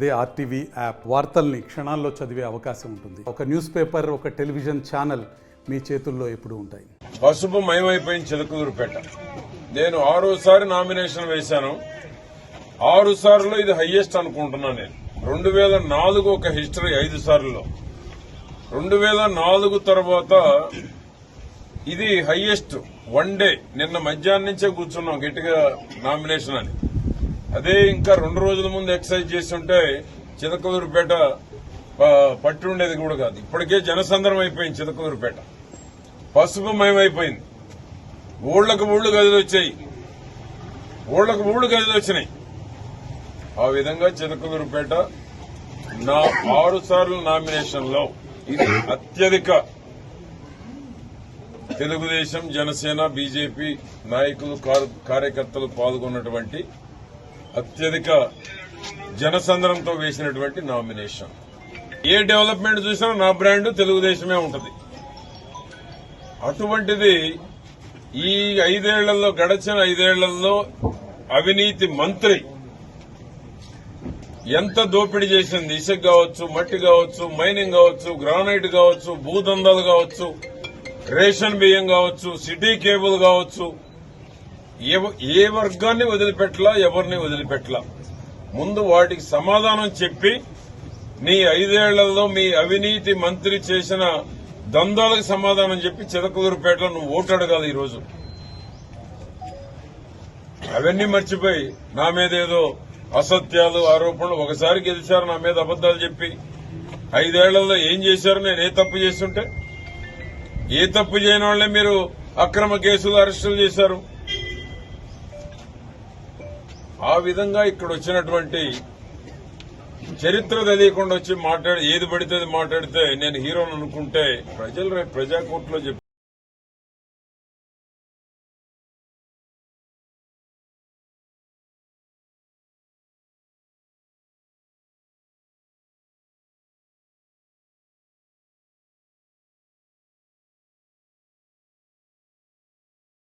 అదే RTV app వార్తల్ని క్షణాల్లో చదివే అవకాశం ఉంటుంది. ఒక న్యూస్ పేపర్, ఒక టెలివిజన్ ఛానల్ మీ చేతుల్లో ఎప్పుడూ ఉంటాయి. పసుపు మయమైపోయిన చిలకలూరుపేట. నేను 6సారి నామినేషన్ వేశాను. 6 సార్లు ఇది హైయెస్ట్ అనుకుంటున్నా. నేను 2004 ఒక హిస్టరీ 5 సార్లలో, 2004 తర్వాత ఇది హైయెస్ట్ వన్ డే. నిన్న మధ్యాహ్నం నుంచే కూర్చున్నాం గట్టిగా నామినేషన్ అని. అదే ఇంకా 2 రోజుల ముందు ఎక్సర్సైజ్ చేస్తుంటే చిలకలూరుపేట పట్టి ఉండేది కూడా కాదు. ఇప్పటికే జనసంద్రం అయిపోయింది చిలకలూరుపేట. పసుపు మయమైపోయింది. ఊళ్ళకు ఊళ్ళు గదులు వచ్చాయి, ఊళ్ళకు ఊళ్ళు గదులు వచ్చినాయి. ఆ విధంగా చిలకలూరుపేట నా 6 సార్లు నామినేషన్ లో ఇది అత్యధిక తెలుగుదేశం, జనసేన, బీజేపీ నాయకులు, కార్యకర్తలు పాల్గొన్నటువంటి అత్యధిక జనసంద్రంతో వేసినటువంటి నామినేషన్. ఏ డెవలప్మెంట్ చూసినా నా బ్రాండ్ తెలుగుదేశమే ఉంటుంది. అటువంటిది ఈ 5 ఏళ్లలో, గడచిన 5 ఏళ్లలో అవినీతి మంత్రి ఎంత దోపిడీ చేసింది. ఇసుక కావచ్చు, మట్టి కావచ్చు, మైనింగ్ కావచ్చు, గ్రానైట్ కావచ్చు, భూదందాలు కావచ్చు, రేషన్ బియ్యం కావచ్చు, సిటీ కేబుల్ కావచ్చు, ఏ వర్గాన్ని వదిలిపెట్టలా, ఎవరిని వదిలిపెట్టలా. ముందు వాటికి సమాధానం చెప్పి నీ 5 ఏళ్లలో మీ అవినీతి మంత్రి చేసిన దందాలకు సమాధానం చెప్పి చిలకలూరుపేటలో నువ్వు ఓటు అడగాలి. ఈరోజు అవన్నీ మర్చిపోయి నా మీద ఏదో అసత్యాలు, ఆరోపణలు. ఒకసారి గెలిచారు నా మీద అబద్దాలు చెప్పి. 5 ఏళ్లలో ఏం చేశారు? నేను ఏ తప్పు చేస్తుంటే? ఏ తప్పు చేయని వాళ్లే మీరు అక్రమ కేసులు, అరెస్టులు చేశారు. ఆ విధంగా ఇక్కడ వచ్చినటువంటి చరిత్ర తెలియకుండా వచ్చి ఏది పడితే అది మాట్లాడితే నేను హీరోని అనుకుంటే ప్రజలు రేపు ప్రజాకోర్టులో